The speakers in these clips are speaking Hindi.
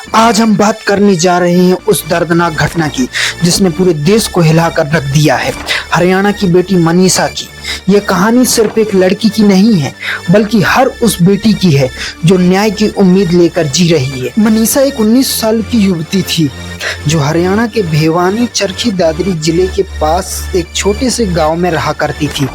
आज हम बात करने जा रहे हैं उस दर्दनाक घटना की जिसने पूरे देश को हिलाकर रख दिया है। हरियाणा की बेटी मनीषा की यह कहानी सिर्फ एक लड़की की नहीं है, बल्कि हर उस बेटी की है जो न्याय की उम्मीद लेकर जी रही है। मनीषा एक 19 साल की युवती थी जो हरियाणा के भिवानी चरखी दादरी जिले के पास एक छोटे से गांव में रहा करती थी।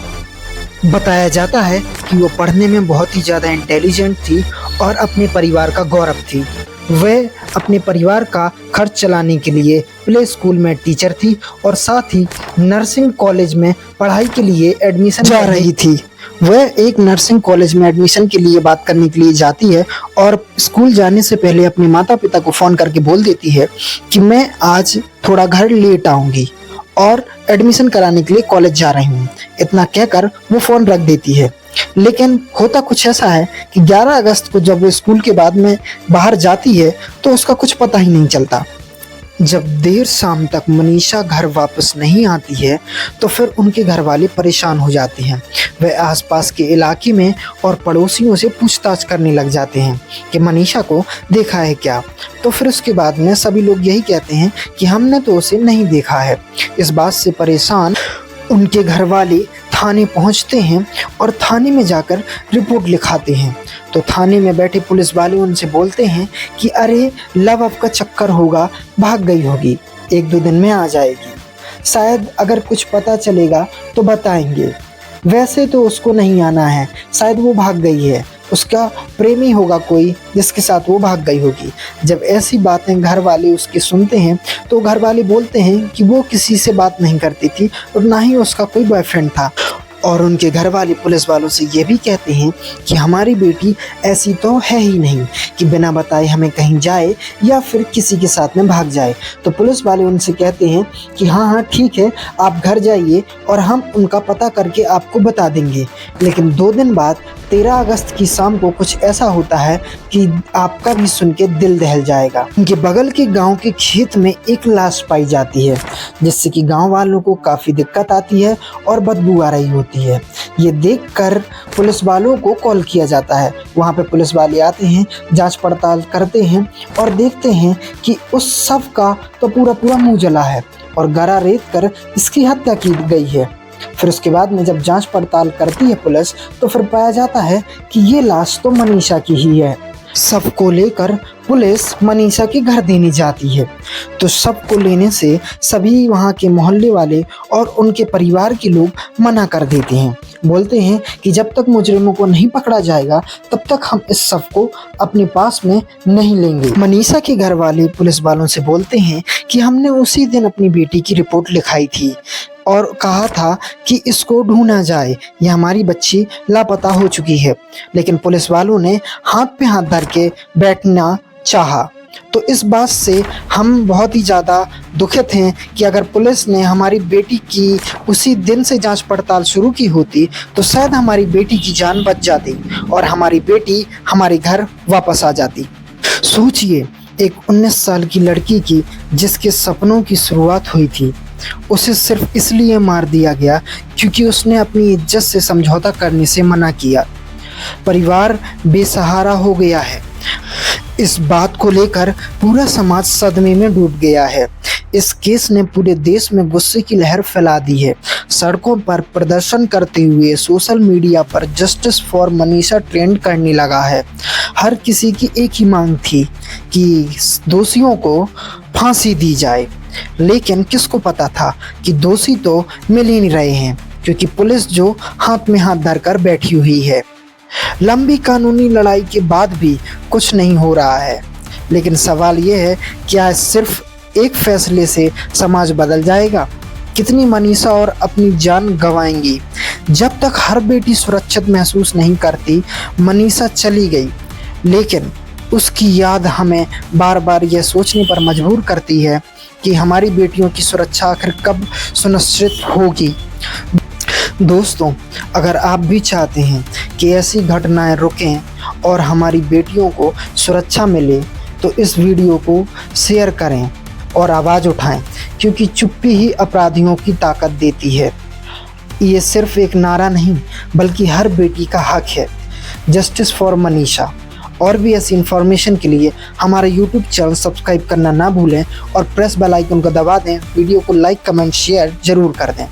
बताया जाता है कि वो पढ़ने में बहुत ही ज़्यादा इंटेलिजेंट थी और अपने परिवार का गौरव थी। वह अपने परिवार का खर्च चलाने के लिए प्ले स्कूल में टीचर थी और साथ ही नर्सिंग कॉलेज में पढ़ाई के लिए एडमिशन जा रही थी। वह एक नर्सिंग कॉलेज में एडमिशन के लिए बात करने के लिए जाती है और स्कूल जाने से पहले अपने माता पिता को फ़ोन करके बोल देती है कि मैं आज थोड़ा घर लेट आऊँगी और एडमिशन कराने के लिए कॉलेज जा रही हूँ। इतना कहकर वो फ़ोन रख देती है। लेकिन होता कुछ ऐसा है कि 11 अगस्त को जब वो स्कूल के बाद में बाहर जाती है तो उसका कुछ पता ही नहीं चलता। जब देर शाम तक मनीषा घर वापस नहीं आती है तो फिर उनके घर वाले परेशान हो जाते हैं। वह आसपास के इलाके में और पड़ोसियों से पूछताछ करने लग जाते हैं कि मनीषा को देखा है क्या। तो फिर उसके बाद में सभी लोग यही कहते हैं कि हमने तो उसे नहीं देखा है। इस बात से परेशान उनके घर वाले थाने पहुंचते हैं और थाने में जाकर रिपोर्ट लिखाते हैं। तो थाने में बैठे पुलिस वाले उनसे बोलते हैं कि अरे लव अप का चक्कर होगा, भाग गई होगी, 1-2 दिन में आ जाएगी, शायद अगर कुछ पता चलेगा तो बताएंगे। वैसे तो उसको नहीं आना है, शायद वो भाग गई है, उसका प्रेमी होगा कोई जिसके साथ वो भाग गई होगी। जब ऐसी बातें घर वाले उसके सुनते हैं तो घर वाले बोलते हैं कि वो किसी से बात नहीं करती थी और ना ही उसका कोई बॉयफ्रेंड था। और उनके घर वाले पुलिस वालों से ये भी कहते हैं कि हमारी बेटी ऐसी तो है ही नहीं कि बिना बताए हमें कहीं जाए या फिर किसी के साथ में भाग जाए। तो पुलिस वाले उनसे कहते हैं कि हाँ ठीक है, आप घर जाइए और हम उनका पता करके आपको बता देंगे। लेकिन 2 दिन बाद 13 अगस्त की शाम को कुछ ऐसा होता है कि आपका भी सुन के दिल दहल जाएगा। उनके बगल के गांव के खेत में एक लाश पाई जाती है जिससे कि गांव वालों को काफ़ी दिक्कत आती है और बदबू आ रही होती है। ये देखकर पुलिस वालों को कॉल किया जाता है। वहाँ पे पुलिस वाले आते हैं, जांच पड़ताल करते हैं और देखते हैं कि उस शव का तो पूरा मुंह जला है और गला रेत कर इसकी हत्या की गई है। फिर उसके बाद में जब जांच पड़ताल करती है पुलिस तो फिर पाया जाता है कि ये लाश तो मनीषा की ही है। शव को लेकर पुलिस मनीषा के घर देने जाती है। तो शव को लेने से सभी वहाँ के मोहल्ले वाले और उनके परिवार के लोग मना कर देते हैं। बोलते हैं कि जब तक मुजरिमों को नहीं पकड़ा जाएगा तब तक हम इस शव को अपने पास में नहीं लेंगे। मनीषा के घर वाले पुलिस वालों से बोलते हैं कि हमने उसी दिन अपनी बेटी की रिपोर्ट लिखाई थी और कहा था कि इसको ढूंढा जाए, यह हमारी बच्ची लापता हो चुकी है। लेकिन पुलिस वालों ने हाथ पे हाथ धर के बैठना चाहा। तो इस बात से हम बहुत ही ज़्यादा दुखित हैं कि अगर पुलिस ने हमारी बेटी की उसी दिन से जांच पड़ताल शुरू की होती तो शायद हमारी बेटी की जान बच जाती और हमारी बेटी हमारे घर वापस आ जाती। सोचिए, एक 19 साल की लड़की की जिसके सपनों की शुरुआत हुई थी, उसे सिर्फ इसलिए मार दिया गया क्योंकि उसने अपनी इज्जत से समझौता करने से मना किया। परिवार बेसहारा हो गया है। इस बात को लेकर पूरा समाज सदमे में डूब गया है। इस केस ने पूरे देश में गुस्से की लहर फैला दी है। सड़कों पर प्रदर्शन करते हुए सोशल मीडिया पर जस्टिस फॉर मनीषा ट्रेंड करने लगा है। हर किसी की एक ही मांग थी कि दोषियों को फांसी दी जाए। लेकिन किसको पता था कि दोषी तो मिल ही नहीं रहे हैं क्योंकि पुलिस जो हाथ में हाथ धरकर बैठी हुई है। लंबी कानूनी लड़ाई के बाद भी कुछ नहीं हो रहा है। लेकिन सवाल यह है, क्या सिर्फ एक फैसले से समाज बदल जाएगा? कितनी मनीषा और अपनी जान गंवाएंगी? जब तक हर बेटी सुरक्षित महसूस नहीं करती, मनीषा चली गई, लेकिन उसकी याद हमें बार बार यह सोचने पर मजबूर करती है कि हमारी बेटियों की सुरक्षा आखिर कब सुनिश्चित होगी। दोस्तों, अगर आप भी चाहते हैं कि ऐसी घटनाएं रुकें और हमारी बेटियों को सुरक्षा मिले तो इस वीडियो को शेयर करें और आवाज़ उठाएं, क्योंकि चुप्पी ही अपराधियों की ताकत देती है। ये सिर्फ एक नारा नहीं बल्कि हर बेटी का हक है। Justice for Manisha. और भी ऐसी इन्फॉर्मेशन के लिए हमारे यूट्यूब चैनल सब्सक्राइब करना ना भूलें और प्रेस बेल आइकन को दबा दें। वीडियो को लाइक कमेंट शेयर जरूर कर दें।